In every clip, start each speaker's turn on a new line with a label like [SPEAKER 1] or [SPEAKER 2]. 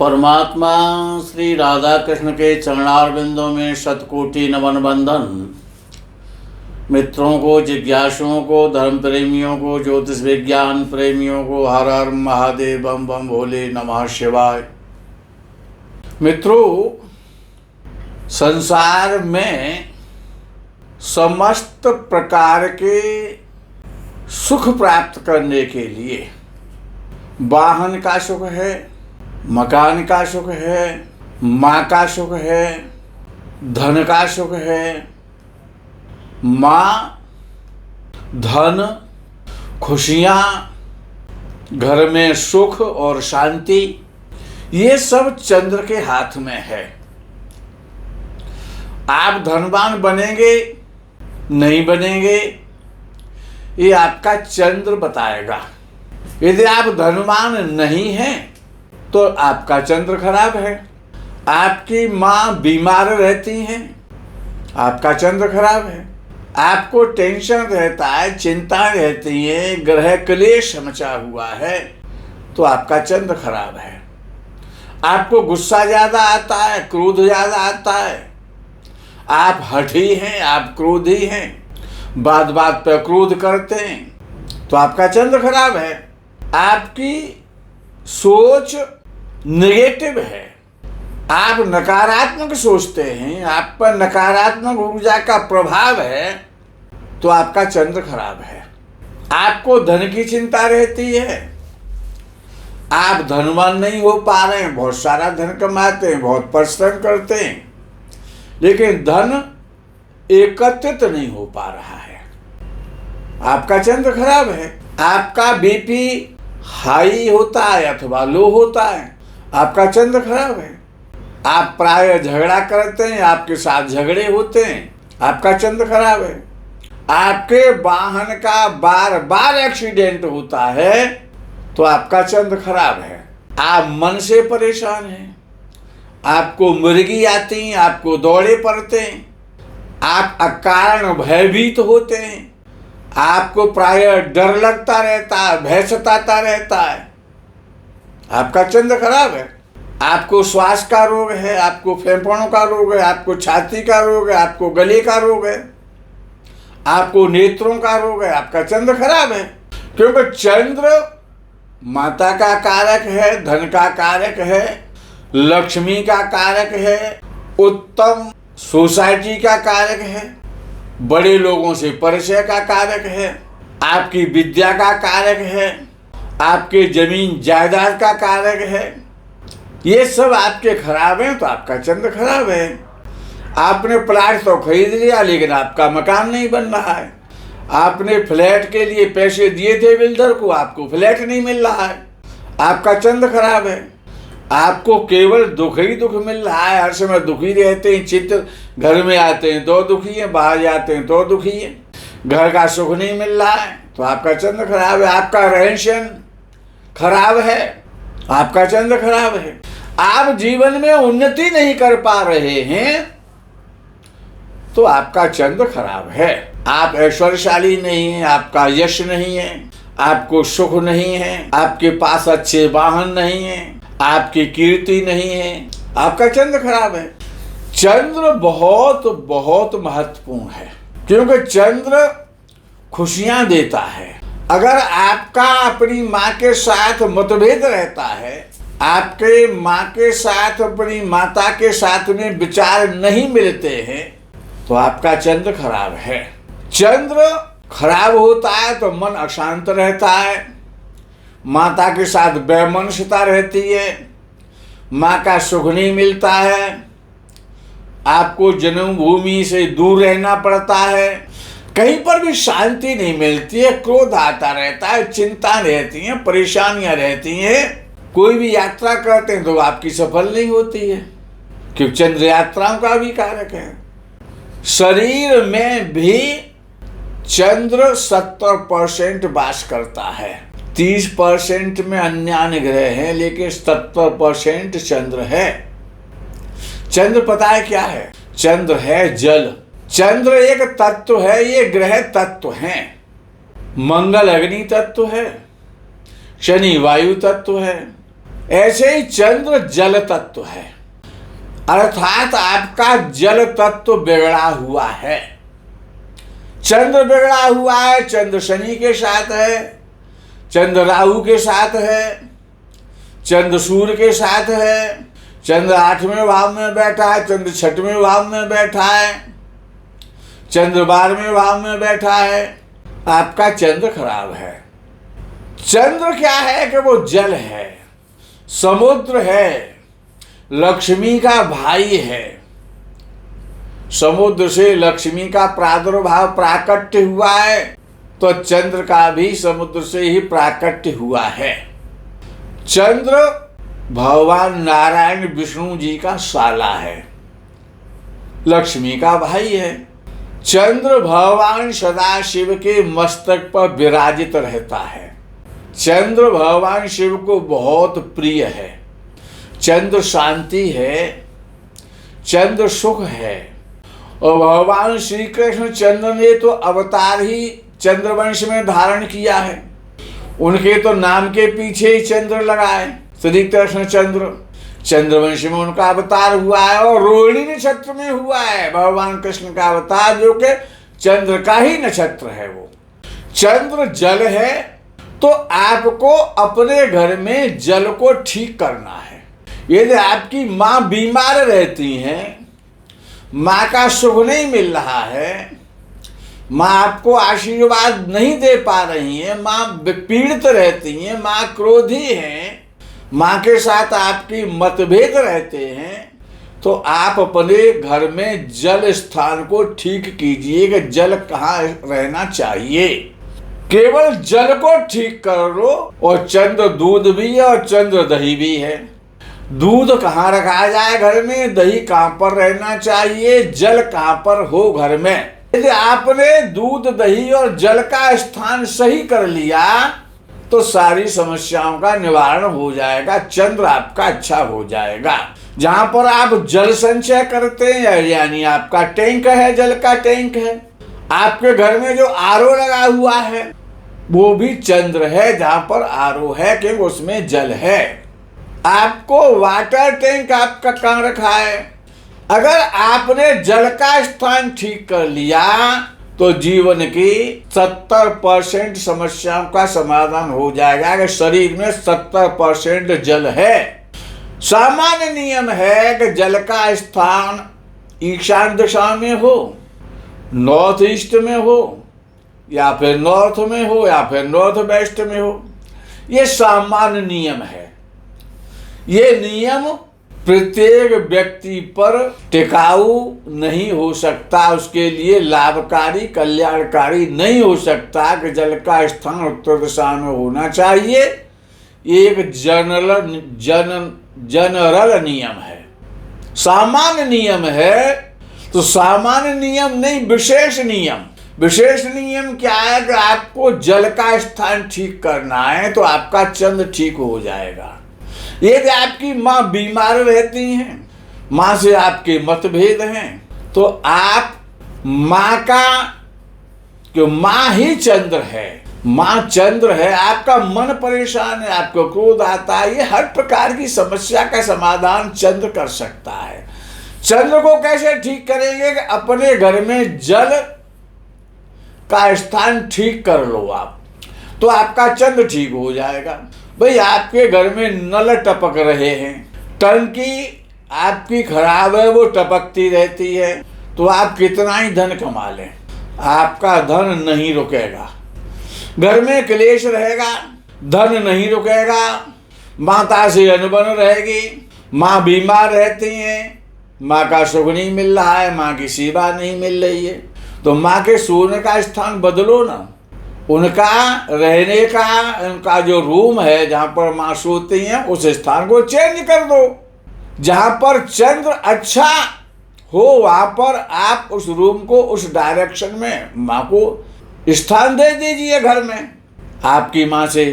[SPEAKER 1] परमात्मा श्री राधा कृष्ण के चरणारविंदों में शतकोटि नमन बंदन। मित्रों को, जिज्ञासुओं को, धर्म प्रेमियों को, ज्योतिष विज्ञान प्रेमियों को हर हर महादेव, बम बम भोले, नमः शिवाय। मित्रों, संसार में समस्त प्रकार के सुख प्राप्त करने के लिए वाहन का सुख है, मकान का सुख है, माँ का सुख है, धन का सुख है। माँ, धन, खुशियाँ, घर में सुख और शांति, ये सब चंद्र के हाथ में है। आप धनवान बनेंगे नहीं बनेंगे, ये आपका चंद्र बताएगा। यदि आप धनवान नहीं हैं तो आपका चंद्र खराब है। आपकी माँ बीमार रहती हैं, आपका चंद्र खराब है। आपको टेंशन रहता है, चिंता रहती है, ग्रह क्लेश मचा हुआ है, तो आपका चंद्र खराब है। आपको गुस्सा ज़्यादा आता है, क्रोध ज़्यादा आता है, आप हठी हैं, आप क्रोधी हैं, बात बात पर क्रोध करते हैं, तो आपका चंद्र खराब है। आपकी सोच नेगेटिव है, आप नकारात्मक सोचते हैं, आप पर नकारात्मक ऊर्जा का प्रभाव है, तो आपका चंद्र खराब है। आपको धन की चिंता रहती है, आप धनवान नहीं हो पा रहे हैं, बहुत सारा धन कमाते हैं, बहुत परिश्रम करते हैं, लेकिन धन एकत्रित नहीं हो पा रहा है, आपका चंद्र खराब है। आपका बीपी हाई होता है अथवा लो होता है, आपका चंद्र खराब है। आप प्राय झगड़ा करते हैं, आपके साथ झगड़े होते हैं, आपका चंद्र खराब है। आपके वाहन का बार बार एक्सीडेंट होता है, तो आपका चंद्र खराब है। आप मन से परेशान हैं, आपको मुर्गी आती हैं, आपको दौड़े पड़ते हैं, आप अकारण भयभीत होते हैं, आपको प्राय डर लगता रहता है, भय सताता रहता है, आपका चंद्र खराब है। आपको श्वास का रोग है, आपको फेफड़ों का रोग है, आपको छाती का रोग है, आपको गले का रोग है, आपको नेत्रों का रोग है, आपका चंद्र खराब है। क्योंकि चंद्र माता का कारक है, धन का कारक है, लक्ष्मी का कारक है, उत्तम सोसाइटी का कारक है, बड़े लोगों से परिचय का कारक है, आपकी विद्या का कारक है, आपके जमीन जायदाद का कारक है। ये सब आपके खराब हैं, तो आपका चंद्र खराब है। आपने प्लाट तो खरीद लिया, लेकिन आपका मकान नहीं बन रहा है। आपने फ्लैट के लिए पैसे दिए थे बिल्डर को, आपको फ्लैट नहीं मिल रहा है, आपका चंद्र खराब है। आपको केवल दुख ही दुख मिल रहा है, हर समय दुखी रहते हैं, चित्त घर में आते हैं तो दुखी हैं, बाहर जाते हैं तो दुखी हैं, घर का सुख नहीं मिल रहा है, तो आपका चंद्र खराब है। आपका रहन सहन खराब है, आपका चंद्र खराब है। आप जीवन में उन्नति नहीं कर पा रहे हैं, तो आपका चंद्र खराब है। आप ऐश्वर्यशाली नहीं हैं, आपका यश नहीं है, आपको सुख नहीं है, आपके पास अच्छे वाहन नहीं है, आपकी कीर्ति नहीं है, आपका चंद्र खराब है। चंद्र बहुत बहुत महत्वपूर्ण है, क्योंकि चंद्र खुशियां देता है। अगर आपका अपनी माँ के साथ मतभेद रहता है, आपके माँ के साथ अपनी माता के साथ में विचार नहीं मिलते हैं, तो आपका चंद्र खराब है। चंद्र खराब होता है तो मन अशांत रहता है, माता के साथ वैमनस्यता रहती है, माँ का सुख नहीं मिलता है, आपको जन्मभूमि से दूर रहना पड़ता है, कहीं पर भी शांति नहीं मिलती है, क्रोध आता रहता है, चिंता रहती है, परेशानियां रहती हैं। कोई भी यात्रा करते हैं तो आपकी सफल नहीं होती है, क्योंकि चंद्र यात्राओं का भी कारक है। शरीर में भी चंद्र 70% वास करता है, 30% में अन्य ग्रह हैं, लेकिन 70% चंद्र है। चंद्र पता है क्या है? चंद्र है जल। चंद्र एक तत्व है, ये ग्रह तत्व हैं। मंगल अग्नि तत्व है, शनि वायु तत्व है, ऐसे ही चंद्र जल तत्व है, अर्थात आपका जल तत्व बिगड़ा हुआ है। चंद्र बिगड़ा हुआ है, चंद्र शनि के साथ है, चंद्र राहु के साथ है, चंद्र सूर्य के साथ है, चंद्र 8वें भाव में बैठा है, चंद्र 6वें भाव में बैठा है, चंद्र 12वें भाव में बैठा है। आपका चंद्र खराब है। चंद्र क्या है कि वो जल है, समुद्र है, लक्ष्मी का भाई है। समुद्र से लक्ष्मी का प्रादुर्भाव प्राकट्य हुआ है, तो चंद्र का भी समुद्र से ही प्राकट्य हुआ है। चंद्र भगवान नारायण विष्णु जी का साला है, लक्ष्मी का भाई है। चंद्र भगवान सदाशिव के मस्तक पर विराजित रहता है। चंद्र भगवान शिव को बहुत प्रिय है। चंद्र शांति है, चंद्र सुख है। और भगवान श्री कृष्ण चंद्र ने तो अवतार ही चंद्रवंश में धारण किया है। उनके तो नाम के पीछे ही चंद्र लगाए, श्री कृष्ण चंद्र। चंद्रवंश में उनका अवतार हुआ है और रोहिणी नक्षत्र में हुआ है भगवान कृष्ण का अवतार, जो कि चंद्र का ही नक्षत्र है। वो चंद्र जल है, तो आपको अपने घर में जल को ठीक करना है। यदि आपकी माँ बीमार रहती हैं, माँ का सुख नहीं मिल रहा है, माँ आपको आशीर्वाद नहीं दे पा रही है, माँ पीड़ित रहती हैं, माँ क्रोधी हैं, माँ के साथ आपकी मतभेद रहते हैं, तो आप अपने घर में जल स्थान को ठीक कीजिए कि जल कहाँ रहना चाहिए। केवल जल को ठीक कर लो। और चंद्र दूध भी है और चंद्र दही भी है। दूध कहाँ रखा जाए घर में, दही कहाँ पर रहना चाहिए, जल कहाँ पर हो घर में। यदि आपने दूध दही और जल का स्थान सही कर लिया तो सारी समस्याओं का निवारण हो जाएगा, चंद्र आपका अच्छा हो जाएगा। जहां पर आप जल संचय करते हैं, यानी आपका टैंक है, जल का टैंक है, आपके घर में जो आरओ लगा हुआ है वो भी चंद्र है। जहां पर आरओ है कि उसमें जल है। आपको वाटर टैंक आपका कहाँ रखा है, अगर आपने जल का स्थान ठीक कर लिया तो जीवन की 70% समस्याओं का समाधान हो जाएगा। कि शरीर में 70% जल है। सामान्य नियम है कि जल का स्थान ईशान दिशा में हो, नॉर्थ ईस्ट में हो, या फिर नॉर्थ में हो, या फिर नॉर्थ वेस्ट में हो। ये सामान्य नियम है। ये नियम प्रत्येक व्यक्ति पर टिकाऊ नहीं हो सकता, उसके लिए लाभकारी कल्याणकारी नहीं हो सकता कि जल का स्थान उत्तर दिशा में होना चाहिए। एक जनरल नियम है, सामान्य नियम है। तो सामान्य नियम नहीं, विशेष नियम। विशेष नियम क्या है कि आपको जल का स्थान ठीक करना है तो आपका चंद्र ठीक हो जाएगा। यदि आपकी माँ बीमार रहती हैं, माँ से आपके मतभेद हैं, तो आप माँ का, क्यों माँ ही चंद्र है, माँ चंद्र है, आपका मन परेशान है, आपको क्रोध आता है, ये हर प्रकार की समस्या का समाधान चंद्र कर सकता है। चंद्र को कैसे ठीक करेंगे कि अपने घर में जल का स्थान ठीक कर लो आप, तो आपका चंद्र ठीक हो जाएगा। भाई आपके घर में नल टपक रहे हैं, टंकी आपकी खराब है, वो टपकती रहती है, तो आप कितना ही धन कमा लें, आपका धन नहीं रुकेगा। घर में क्लेश रहेगा, धन नहीं रुकेगा, माता से अनबन रहेगी, माँ बीमार रहती हैं, माँ का सुख नहीं मिल रहा है, माँ की सेवा नहीं मिल रही है, तो माँ के सोने का स्थान बदलो ना। उनका रहने का, उनका जो रूम है जहाँ पर माँ सोती हैं, उस स्थान को चेंज कर दो। जहाँ पर चंद्र अच्छा हो वहाँ पर आप उस रूम को, उस डायरेक्शन में माँ को स्थान दे दीजिए घर में। आपकी माँ से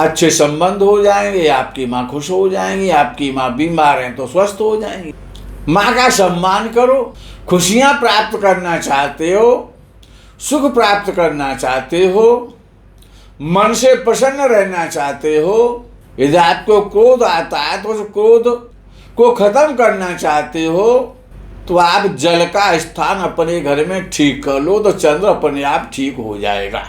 [SPEAKER 1] अच्छे संबंध हो जाएंगे, आपकी माँ खुश हो जाएंगी, आपकी माँ बीमार हैं तो स्वस्थ हो जाएंगी। माँ का सम्मान करो। खुशियाँ प्राप्त करना चाहते हो, सुख प्राप्त करना चाहते हो, मन से प्रसन्न रहना चाहते हो, यदि आपको क्रोध आता है तो उस क्रोध को खत्म करना चाहते हो तो आप जल का स्थान अपने घर में ठीक कर लो, तो चंद्र अपने आप ठीक हो जाएगा।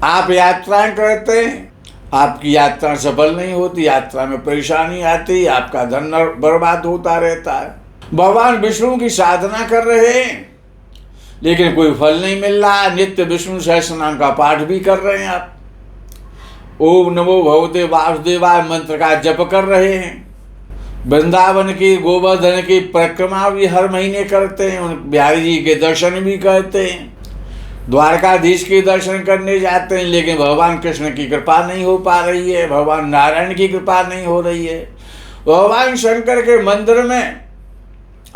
[SPEAKER 1] आप यात्राएं करते हैं, आपकी यात्रा सफल नहीं होती, यात्रा में परेशानी आती, आपका धन बर्बाद होता रहता है। भगवान विष्णु की साधना कर रहे हैं लेकिन कोई फल नहीं मिल रहा, नित्य विष्णु सहस्त्र नाम का पाठ भी कर रहे हैं आप, ओम नमो भगवते वासुदेवाय मंत्र का जप कर रहे हैं, वृंदावन की गोवर्धन की परिक्रमा भी हर महीने करते हैं, उन बिहारी जी के दर्शन भी करते हैं, द्वारकाधीश के दर्शन करने जाते हैं, लेकिन भगवान कृष्ण की कृपा नहीं हो पा रही है, भगवान नारायण की कृपा नहीं हो रही है। भगवान शंकर के मंदिर में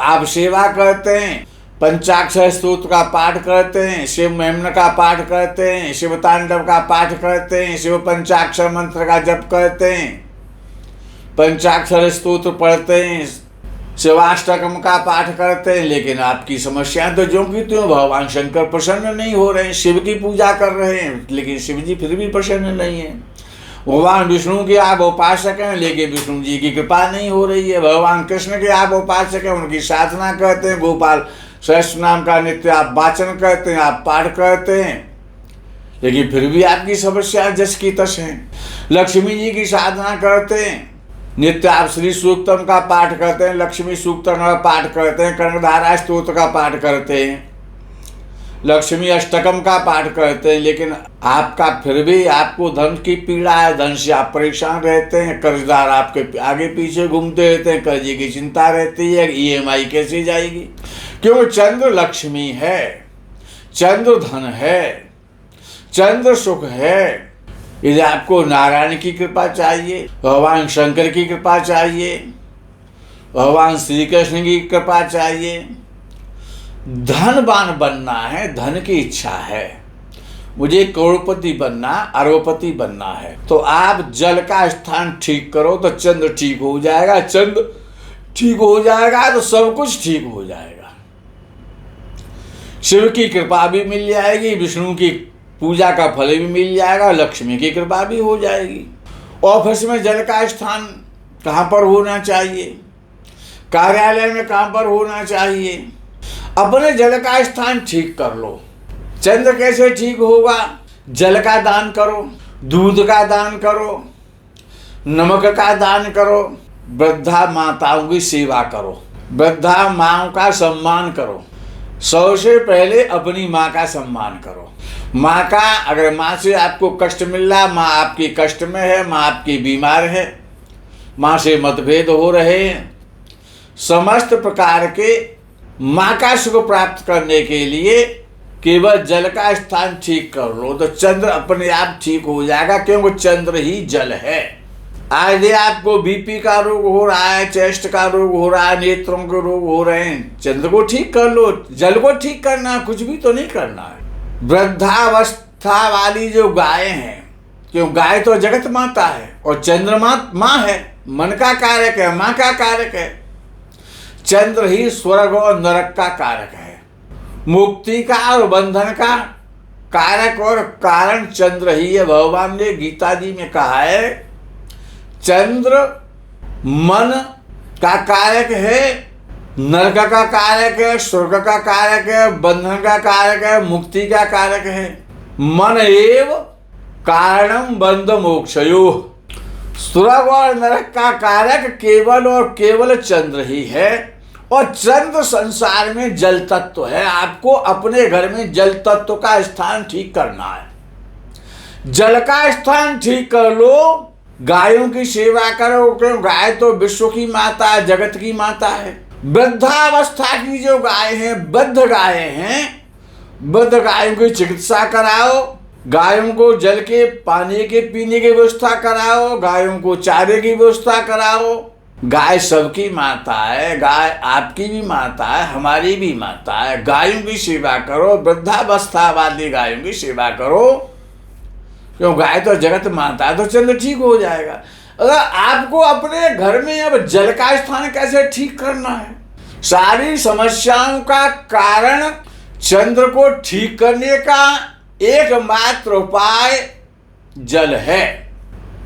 [SPEAKER 1] आप सेवा करते हैं, पंचाक्षर स्तोत्र का पाठ करते हैं, शिव महिमन का पाठ करते हैं, शिव तांडव का पाठ करते हैं, शिव पंचाक्षर मंत्र का जप करते हैं, पंचाक्षर स्तोत्र पढ़ते हैं, शिवाष्टकम का पाठ करते हैं, लेकिन आपकी समस्याएं तो ज्यों की त्यों, भगवान शंकर प्रसन्न नहीं हो रहे हैं। शिव की पूजा कर रहे हैं लेकिन शिव जी फिर भी प्रसन्न नहीं है। भगवान विष्णु के आप उपासक हैं लेकिन विष्णु जी की कृपा नहीं हो रही है। भगवान कृष्ण के आप उपासक हैं, उनकी साधना करते हैं, गोपाल सहस्त्र नाम का नित्य आप वाचन करते हैं, आप पाठ करते हैं, लेकिन फिर भी आपकी समस्या जस की तस है। लक्ष्मी जी की साधना करते हैं, नित्य आप श्री सूक्तम का पाठ करते हैं, लक्ष्मी सूक्तम का पाठ करते हैं, कनकधारा स्तोत्र का पाठ करते हैं, लक्ष्मी अष्टकम का पाठ करते हैं, लेकिन आपका फिर भी आपको धन की पीड़ा है, धन से आप परेशान रहते हैं, कर्जदार आपके आगे पीछे घूमते रहते हैं, कर्जे की चिंता रहती है, EMI कैसे जाएगी, क्यों चंद्र लक्ष्मी है, चंद्र धन है, चंद्र सुख है। यदि आपको नारायण की कृपा चाहिए, भगवान शंकर की कृपा चाहिए, भगवान श्री कृष्ण की कृपा चाहिए, धनवान बनना है, धन की इच्छा है, मुझे करोड़पति बनना, अरबपति बनना है, तो आप जल का स्थान ठीक करो तो चंद्र ठीक हो जाएगा, चंद्र ठीक हो जाएगा तो सब कुछ ठीक हो जाएगा। शिव की कृपा भी मिल जाएगी, विष्णु की पूजा का फल भी मिल जाएगा, लक्ष्मी की कृपा भी हो जाएगी। ऑफिस में जल का स्थान कहाँ पर होना चाहिए, कार्यालय में कहाँ पर होना चाहिए, अपने जल का स्थान ठीक कर लो। चंद्र कैसे ठीक होगा, जल का दान करो, दूध का दान करो, नमक का दान करो, वृद्धा माताओं की सेवा करो, वृद्धा माँओं का सम्मान करो, सबसे पहले अपनी माँ का सम्मान करो। माँ का, अगर माँ से आपको कष्ट मिल रहा, माँ आपकी कष्ट में है, माँ आपकी बीमार है, माँ से मतभेद हो रहे हैं, समस्त प्रकार के माँ का सुख प्राप्त करने के लिए केवल जल का स्थान ठीक कर लो तो चंद्र अपने आप ठीक हो जाएगा, क्योंकि चंद्र ही जल है। आज आपको BP का रोग हो रहा है, चेस्ट का रोग हो रहा है, नेत्रों के रोग हो रहे हैं, चंद्र को ठीक कर लो, जल को ठीक करना, कुछ भी तो नहीं करना है। वृद्धावस्था वाली जो गाय हैं, क्यों गाय तो जगत माता है और चंद्रमा माँ है, मन का कारक है, माँ का कारक है। चंद्र ही स्वर्ग और नरक का कारक है, मुक्ति का और बंधन का कारक और कारण चंद्र ही है। भगवान ने गीता जी में कहा है, चंद्र मन का कारक है, नरक का कारक है, स्वर्ग का कारक है, बंधन का कारक है, मुक्ति का कारक है। मन एव कारणम बंध मोक्षयोः। स्वर्ग और नरक का कारक केवल और केवल चंद्र ही है, और चंद्र संसार में जल तत्व है। आपको अपने घर में जल तत्व का स्थान ठीक करना है। जल का स्थान ठीक कर लो, गायों की सेवा करो, क्यों गाय तो विश्व की माता है, जगत की माता है। वृद्धावस्था की जो गाय हैं, बद्ध गाय हैं, बद्ध गायों की चिकित्सा कराओ, गायों को जल के पानी के पीने की व्यवस्था कराओ, गायों को चारे की व्यवस्था कराओ। गाय सबकी माता है, गाय आपकी भी माता है, हमारी भी माता है। गायों की सेवा करो, वृद्धावस्था वाली गायों की सेवा करो, क्यों गाय तो जगत माता है, तो चंद्र ठीक हो जाएगा। अगर आपको अपने घर में अब जल का स्थान कैसे ठीक करना है, सारी समस्याओं का कारण चंद्र को ठीक करने का एकमात्र उपाय जल है।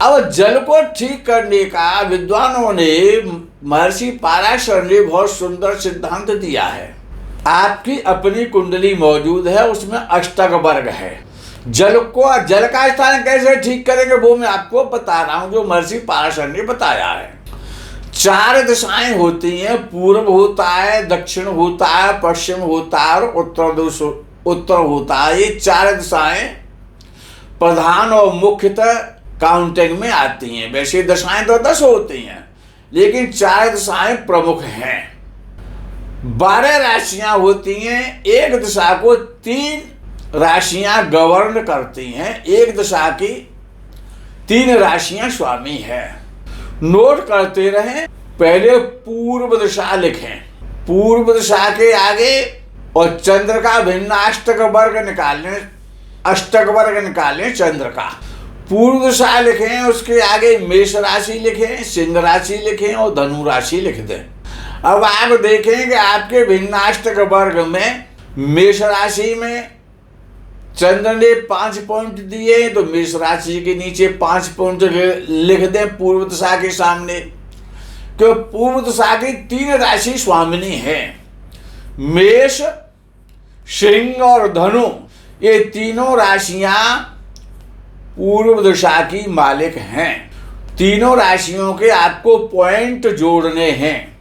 [SPEAKER 1] अब जल को ठीक करने का विद्वानों ने, महर्षि पराशर ने बहुत सुंदर सिद्धांत दिया है। आपकी अपनी कुंडली मौजूद है, उसमें अष्टक वर्ग है। जल का स्थान कैसे ठीक करेंगे वो मैं आपको बता रहा हूं, जो महर्षि पराशर ने बताया है। 4 दिशाएं होती हैं, पूर्व होता है, दक्षिण होता है, पश्चिम होता है और उत्तर होता है। ये 4 दिशाएं प्रधान और मुख्यतः काउंटिंग में आती हैं। वैसे दिशाएं तो 10 होती हैं, लेकिन 4 दिशाएं प्रमुख हैं। 12 राशियां होती हैं, एक दिशा को 3 राशियां गवर्न करती हैं, एक दिशा की 3 राशियां स्वामी है। नोट करते रहें। पहले पूर्व दिशा लिखें, पूर्व दिशा के आगे और चंद्र का भिन्न अष्टक वर्ग निकालें, अष्टक वर्ग निकालें चंद्र का। पूर्व दिशा लिखें, उसके आगे मेष राशि लिखें, सिंह राशि लिखें और धनु राशि लिख दें। अब आप देखें कि आपके भिन्नाष्टक वर्ग में मेष राशि में चंद्र ने 5 पॉइंट दिए, तो मेष राशि के नीचे 5 पॉइंट लिख दें पूर्व दिशा के सामने। क्यों? पूर्व दिशा की 3 राशि स्वामिनी है, मेष, सिंह और धनु। ये तीनों राशियां पूर्व दिशा की मालिक हैं। तीनों राशियों के आपको पॉइंट जोड़ने हैं।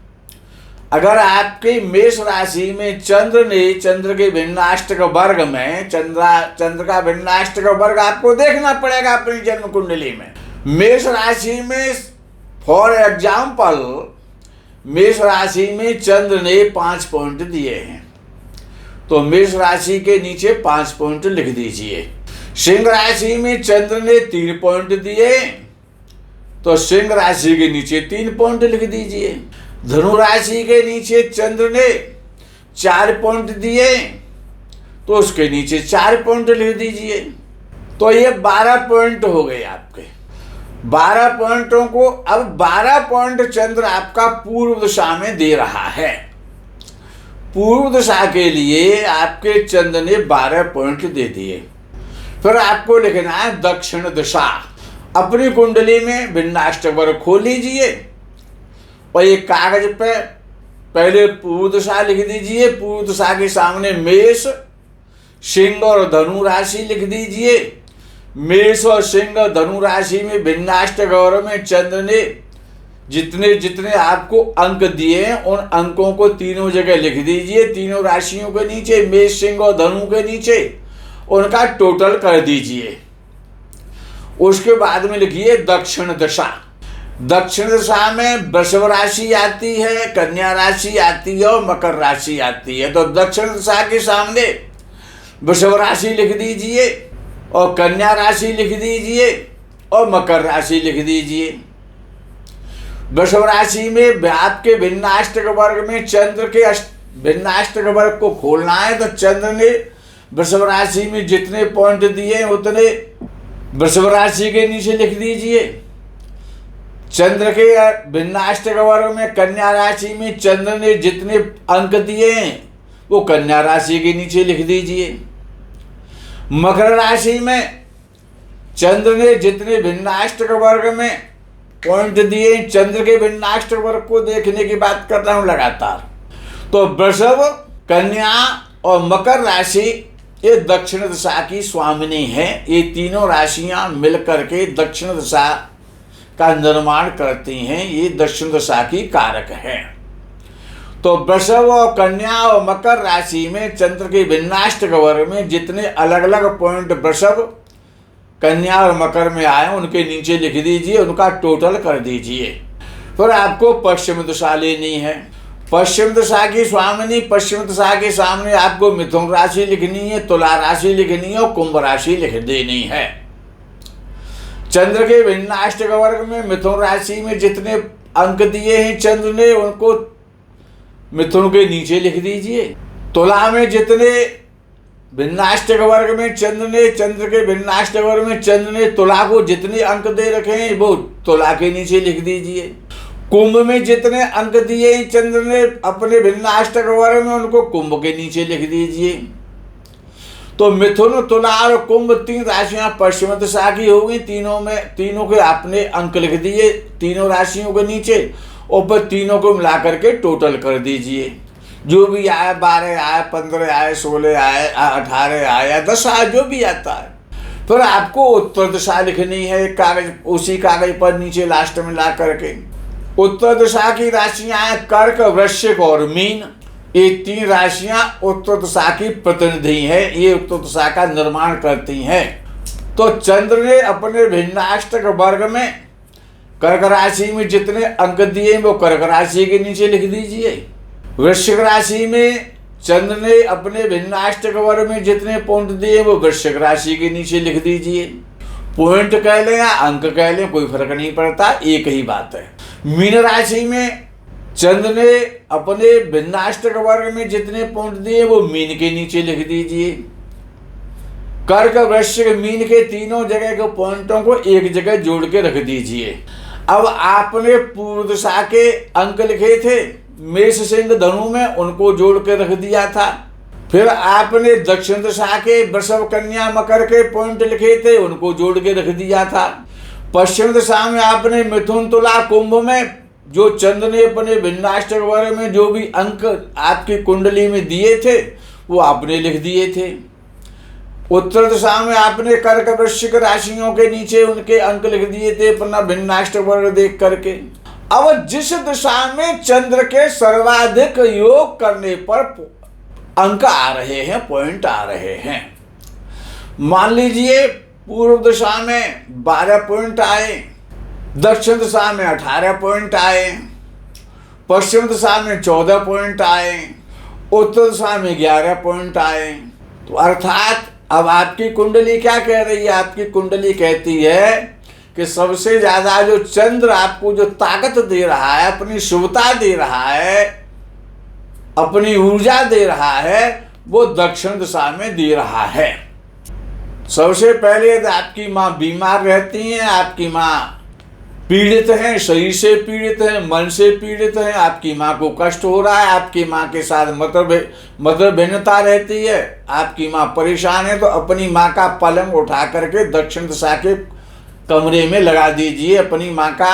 [SPEAKER 1] अगर आपके मेष राशि में चंद्र के भिन्नाष्टक वर्ग में चंद्र का भिन्नाष्टक वर्ग आपको देखना पड़ेगा अपनी जन्म कुंडली में। मेष राशि में फॉर एग्जाम्पल मेष राशि में चंद्र ने 5 पॉइंट दिए हैं, तो मेष राशि के नीचे 5 पॉइंट लिख दीजिए। सिंह राशि में चंद्र ने 3 पॉइंट दिए, तो सिंह राशि के नीचे 3 पॉइंट लिख दीजिए। धनु राशि के नीचे चंद्र ने 4 पॉइंट दिए, तो उसके नीचे 4 पॉइंट लिख दीजिए। तो ये 12 पॉइंट हो गए आपके। 12 पॉइंटों को, अब 12 पॉइंट चंद्र आपका पूर्व दिशा में दे रहा है। पूर्व दिशा के लिए आपके चंद्र ने 12 पॉइंट दे दिए। फिर आपको लिखना है दक्षिण दिशा। अपनी कुंडली में भिन्नाष्टक वर्ग खोल लीजिए और एक कागज पे पहले पूर्व दिशा लिख दीजिए। पूर्व दिशा के सामने मेष, सिंह और धनु राशि लिख दीजिए। मेष और सिंह धनु राशि में भिन्नाष्टक वर्ग में चंद्र ने जितने जितने आपको अंक दिए हैं उन अंकों को तीनों जगह लिख दीजिए। तीनों राशियों के नीचे, मेष, सिंह और धनु के नीचे उनका टोटल कर दीजिए। उसके बाद में लिखिए दक्षिण दिशा। दक्षिण दिशा में वृषभ राशि आती है, कन्या राशि आती है और मकर राशि आती है। तो दक्षिण दिशा के सामने वृषभ राशि लिख दीजिए और कन्या राशि लिख दीजिए और मकर राशि लिख दीजिए। वृषभ राशि में आपके भिन्नाष्टक वर्ग में चंद्र के भिन्नाष्टक वर्ग को खोलना है, तो चंद्र ने वृषभ राशि में जितने पॉइंट दिए हैं उतने वृषभ राशि के नीचे लिख दीजिए। चंद्र के भिन्नाष्टक वर्ग में कन्या राशि में चंद्र ने जितने अंक दिए हैं वो कन्या राशि के नीचे लिख दीजिए। मकर राशि में चंद्र ने जितने भिन्नाष्टक वर्ग में पॉइंट दिए, चंद्र के भिन्नाष्टक वर्ग को देखने की बात कर रहा हूं लगातार। तो वृषभ, कन्या और मकर राशि ये दक्षिण दिशा की स्वामिनी है। ये तीनों राशियां मिलकर के दक्षिण दिशा का निर्माण करती हैं। ये दक्षिण दिशा की कारक है। तो वृषभ और कन्या और मकर राशि में चंद्र के भिन्नाष्टक वर्ग में जितने अलग अलग पॉइंट वृषभ, कन्या और मकर में आए उनके नीचे लिख दीजिए, उनका टोटल कर दीजिए। फिर आपको पश्चिम दिशा लेनी है। पश्चिम दिशा की स्वामिनी, पश्चिम दिशा के सामने आपको मिथुन राशि लिखनी है, तुला राशि लिखनी है और कुंभ राशि लिख देनी है। चंद्र के भिन्नाष्टक वर्ग में मिथुन राशि में जितने अंक दिए हैं चंद्र ने, उनको मिथुन के नीचे लिख दीजिए। तुला में जितने भिन्नाष्टक वर्ग में चंद्र के भिन्नाष्टक वर्ग में चंद्र ने तुला को जितने अंक दे रखे हैं वो तुला के नीचे लिख दीजिए। कुंभ में जितने अंक दिए हैं चंद्र ने अपने भिन्नाष्टक वर्ग में, उनको कुंभ के नीचे लिख दीजिए। तो मिथुन, तुला और कुंभ 3 राशियां पश्चिम दिशा की होगी। तीनों के आपने अंक लिख दिए तीनों राशियों के नीचे, और फिर तीनों को मिला करके टोटल कर दीजिए। जो भी आए, 12 आए, 15 आए, 16 आए, 18 आए या 10 आए, जो भी आता है। फिर आपको उत्तर दिशा लिखनी है कागज, उसी कागज पर नीचे लास्ट में ला करके। उत्तर दिशा की राशियां हैं कर्क, वृश्चिक और मीन। ये 3 राशियां उत्तर दिशा की प्रतिनिधि हैं, ये उत्तर दिशा का निर्माण करती हैं। तो चंद्र ने अपने भिन्नाष्टक वर्ग में कर्क राशि में जितने अंक दिए वो कर्क राशि के नीचे लिख दीजिए। वृश्चिक राशि में चंद्र ने अपने भिन्नाष्टक वर्ग में जितने पॉइंट दिए वो वृश्चिक राशि के नीचे लिख दीजिए। पॉइंट कह लें या अंक कह लें, कोई फर्क नहीं पड़ता, एक ही बात है। मीन राशि में चंद्र ने अपने भिन्नाष्टक वर्ग में जितने पॉइंट दिए वो मीन के नीचे लिख दीजिए। कर्क, वृश्चिक, मीन के तीनों जगह के पॉइंटों को एक जगह जोड़ के रख दीजिए। अब आपने पूर्व दिशा के अंक लिखे थे मेष, सिंह, धनु में, उनको जोड़ के रख दिया था। फिर आपने दक्षिण दिशा के वृषभ, कन्या, मकर के पॉइंट लिखे थे, उनको जोड़ के रख दिया था। पश्चिम दिशा में आपने मिथुन, तुला, कुंभ में जो चंद्र ने अपने भिन्नाष्टक वर्ग में जो भी अंक आपकी कुंडली में दिए थे वो आपने लिख दिए थे। उत्तर दिशा में आपने कर्क, वृश्चिक राशियों के नीचे उनके अंक लिख दिए थे अपना भिन्नाष्टक वर्ग देख करके। अब जिस दिशा में चंद्र के सर्वाधिक योग करने पर अंक आ रहे हैं, पॉइंट आ रहे हैं, मान लीजिए पूर्व दिशा में 12 पॉइंट आए, दक्षिण दिशा में 18 पॉइंट आए, पश्चिम दिशा में 14 पॉइंट आए, उत्तर दिशा में 11 पॉइंट आए। तो अर्थात अब आपकी कुंडली क्या कह रही है? आपकी कुंडली कहती है कि सबसे ज्यादा जो चंद्र आपको जो ताकत दे रहा है, अपनी शुभता दे रहा है, अपनी ऊर्जा दे रहा है, वो दक्षिण दिशा में दे रहा है। सबसे पहले तो आपकी माँ बीमार रहती हैं, आपकी माँ पीड़ित हैं, शरीर से पीड़ित हैं, मन से पीड़ित हैं, आपकी माँ को कष्ट हो रहा है, आपकी माँ के साथ मतलब भिन्नता रहती है, आपकी माँ परेशान है, तो अपनी माँ का पलंग उठा करके दक्षिण दिशा के कमरे में लगा दीजिए। अपनी माँ का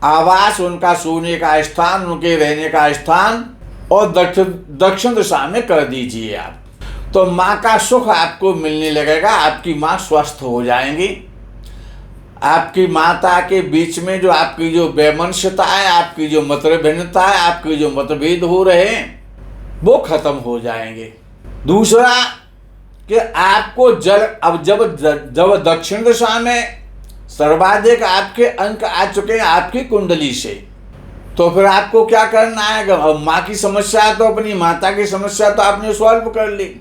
[SPEAKER 1] आवास, उनका सोने का स्थान, उनके रहने का स्थान और दक्षिण दिशा में कर दीजिए आप। तो माँ का सुख आपको मिलने लगेगा, आपकी माँ स्वस्थ हो जाएंगी। आपकी माता के बीच में जो आपकी जो वैमनस्यता है, आपकी जो मत भिन्नता है, आपके जो मतभेद हो रहे हैं वो खत्म हो जाएंगे। दूसरा कि आपको अब जब दक्षिण दिशा में सर्वाधिक आपके अंक आ चुके हैं आपकी कुंडली से, तो फिर आपको क्या करना है? अब माँ की समस्या तो अपनी माता की समस्या तो आपने सॉल्व कर ली,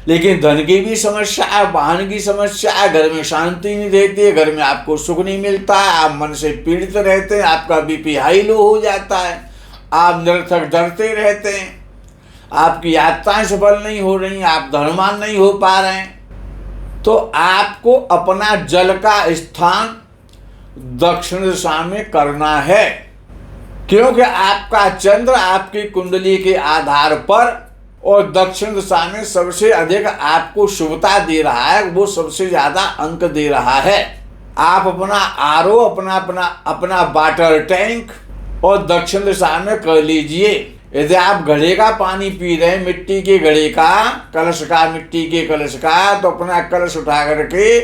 [SPEAKER 1] लेकिन धन की भी समस्या है, वाहन की समस्या है, घर में शांति नहीं रहती है, घर में आपको सुख नहीं मिलता है, आप मन से पीड़ित रहते हैं, आपका बीपी हाई लो हो जाता है, आप निरर्थक डरते रहते हैं, आपकी यात्राएं सफल नहीं हो रही, आप धनवान नहीं हो पा रहे हैं। तो आपको अपना जल का स्थान दक्षिण दिशा में करना है, क्योंकि आपका चंद्र आपकी कुंडली के आधार पर और दक्षिण दिशा में सबसे अधिक आपको शुभता दे रहा है, वो सबसे ज्यादा अंक दे रहा है। आप अपना आरओ, अपना वाटर टैंक और दक्षिण दिशा में कर लीजिए। यदि आप घड़े का पानी पी रहे हैं, मिट्टी के घड़े का, कलश का, मिट्टी के कलश का, तो अपना कलश उठा करके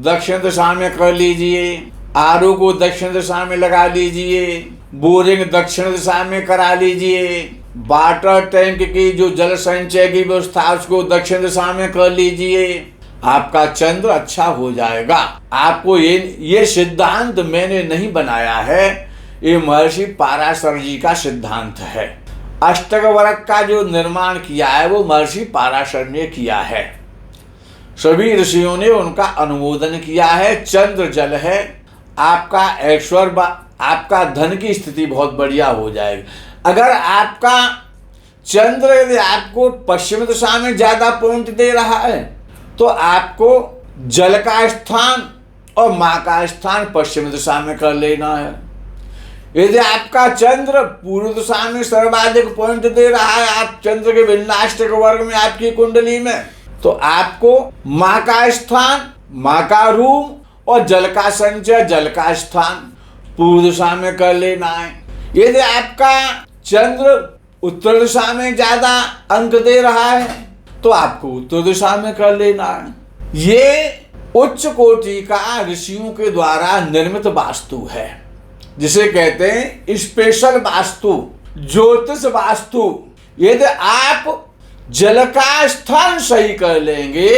[SPEAKER 1] दक्षिण दिशा में कर लीजिए। आरओ को दक्षिण दिशा में लगा लीजिए, बोरिंग दक्षिण दिशा में करा लीजिए, वाटर टैंक की जो जल संचय की व्यवस्था उसको दक्षिण दिशा में कर लीजिए। आपका चंद्र अच्छा हो जाएगा। आपको ये सिद्धांत मैंने नहीं बनाया है, ये महर्षि पाराशर जी का सिद्धांत है। अष्टक वर्ग का जो निर्माण किया है वो महर्षि पाराशर ने किया है। सभी ऋषियों ने उनका अनुमोदन किया है। चंद्र जल है, आपका ऐश्वर्य, आपका धन की स्थिति बहुत बढ़िया हो जाएगी। अगर आपका चंद्र यदि आपको पश्चिम दिशा में ज्यादा पॉइंट दे रहा है तो आपको जल का स्थान और माँ का स्थान पश्चिम दिशा में कर लेना है। यदि आपका चंद्र पूर्व दिशा में सर्वाधिक पॉइंट दे रहा है, आप चंद्र के भिन्नाष्टक वर्ग में आपकी कुंडली में, तो आपको माँ का स्थान, माँ का रूम और जल का संचय, जल का स्थान पूर्व दिशा में कर लेना है। यदि आपका चंद्र उत्तर दिशा में ज्यादा अंक दे रहा है तो आपको उत्तर दिशा में कर लेना है। ये उच्च कोटि का ऋषियों के द्वारा निर्मित वास्तु है, जिसे कहते हैं स्पेशल वास्तु, ज्योतिष वास्तु। यदि आप जल का स्थान सही कर लेंगे,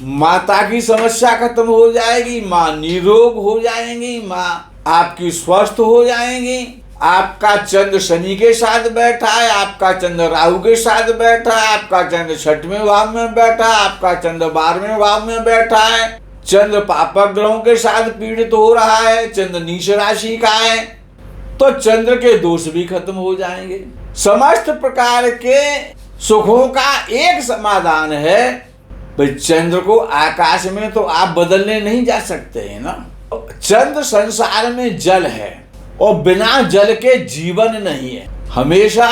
[SPEAKER 1] माता की समस्या खत्म हो जाएगी, माँ निरोग हो जाएंगी, माँ आपकी स्वस्थ हो जाएंगी। आपका चंद्र शनि के साथ बैठा है, आपका चंद्र राहु के साथ बैठा है, आपका चंद्र 6वें भाव में बैठा है, आपका चंद्र 12वें भाव में बैठा है, चंद्र पापक ग्रहों के साथ पीड़ित हो रहा है, चंद्र नीच राशि का है, तो चंद्र के दोष भी खत्म हो जाएंगे। समस्त प्रकार के सुखों का एक समाधान है। भाई चंद्र को आकाश में तो आप बदलने नहीं जा सकते हैं ना। चंद्र संसार में जल है और बिना जल के जीवन नहीं है। हमेशा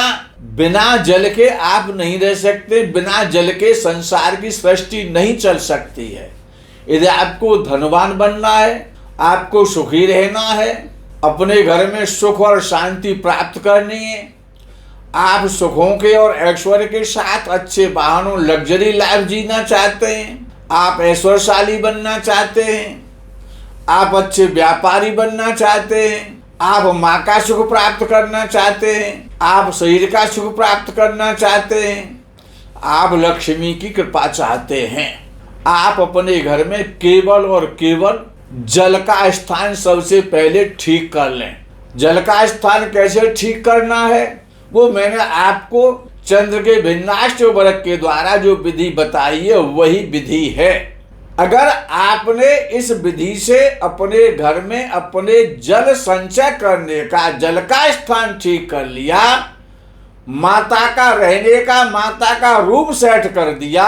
[SPEAKER 1] बिना जल के आप नहीं रह सकते, बिना जल के संसार की सृष्टि नहीं चल सकती है। यदि आपको धनवान बनना है, आपको सुखी रहना है, अपने घर में सुख और शांति प्राप्त करनी है, आप सुखों के और ऐश्वर्य के साथ अच्छे वाहनों लग्जरी लाइफ जीना चाहते हैं, आप ऐश्वर्यशाली बनना चाहते हैं, आप अच्छे व्यापारी बनना चाहते हैं, आप माँ का सुख प्राप्त करना चाहते हैं, आप शरीर का सुख प्राप्त करना चाहते हैं, आप लक्ष्मी की कृपा चाहते हैं, आप अपने घर में केवल और केवल जल का स्थान सबसे पहले ठीक कर लें। जल का स्थान कैसे ठीक करना है वो मैंने आपको चंद्र के भिन्नाष्टक वर्ग के द्वारा जो विधि बताई है वही विधि है। अगर आपने इस विधि से अपने घर में अपने जल संचय करने का, जल का स्थान ठीक कर लिया, माता का रहने का, माता का रूम सेट कर दिया,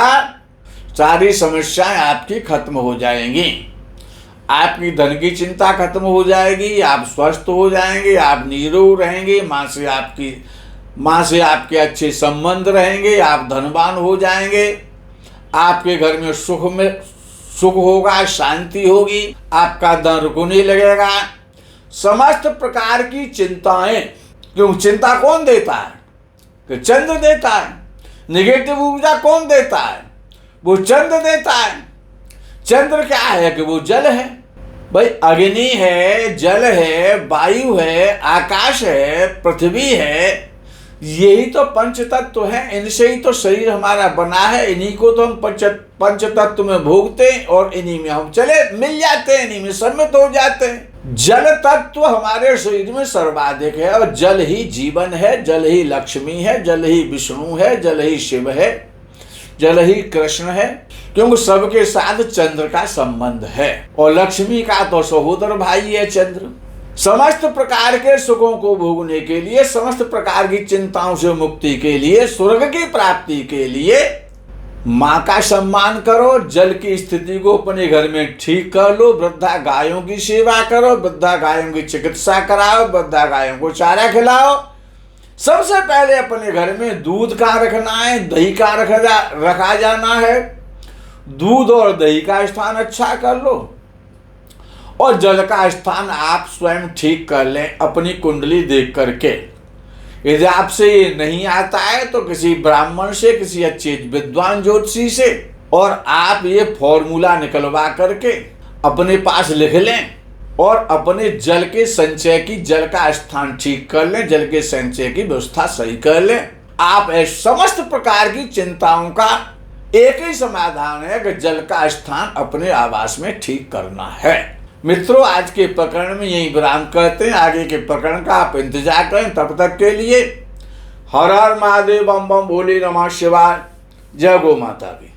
[SPEAKER 1] सारी समस्याएं आपकी खत्म हो जाएंगी। आपकी धन की चिंता खत्म हो जाएगी, आप स्वस्थ हो जाएंगे, आप निरोग रहेंगे, माँ से आपके अच्छे संबंध रहेंगे, आप धनवान हो जाएंगे, आपके घर में सुख होगा, शांति होगी, आपका धन रुकने लगेगा। समस्त प्रकार की चिंताएं, क्यों चिंता कौन देता है? कि चंद्र देता है। निगेटिव ऊर्जा कौन देता है? वो चंद्र देता है। चंद्र क्या है? कि वो जल है। भाई अग्नि है, जल है, वायु है, आकाश है, पृथ्वी है, यही तो पंच तत्व है। इनसे ही तो शरीर हमारा बना है, इन्हीं को तो हम पंच तत्व में भोगते हैं और इन्हीं में हम चले मिल जाते हैं, इन्हीं में सम्मित हो जाते हैं। जल तत्व हमारे शरीर में सर्वाधिक है और जल ही जीवन है, जल ही लक्ष्मी है, जल ही विष्णु है, जल ही शिव है, जल ही कृष्ण है, क्योंकि सबके साथ चंद्र का संबंध है और लक्ष्मी का तो सहोदर भाई है चंद्र। समस्त प्रकार के सुखों को भोगने के लिए, समस्त प्रकार की चिंताओं से मुक्ति के लिए, स्वर्ग की प्राप्ति के लिए माँ का सम्मान करो, जल की स्थिति को अपने घर में ठीक कर लो, वृद्धा गायों की सेवा करो, वृद्धा गायों की चिकित्सा कराओ, वृद्धा गायों को चारा खिलाओ। सबसे पहले अपने घर में दूध का रखना है, दही का रखा जाना है। दूध और दही का स्थान अच्छा कर लो और जल का स्थान आप स्वयं ठीक कर लें अपनी कुंडली देख करके। यदि आपसे ये नहीं आता है तो किसी ब्राह्मण से, किसी अच्छे विद्वान ज्योतिषी से, और आप ये फॉर्मूला निकलवा करके अपने पास लिख लें और अपने जल के संचय की, जल का स्थान ठीक कर लें, जल के संचय की व्यवस्था सही कर लें। आप समस्त प्रकार की चिंताओं का एक ही समाधान है कि जल का स्थान अपने आवास में ठीक करना है। मित्रों, आज के प्रकरण में यही विराम करते हैं। आगे के प्रकरण का आप इंतजार करें। तब तक के लिए हर हर महादेव, बम बम भोले नमः शिवाय। जय गौ माता की।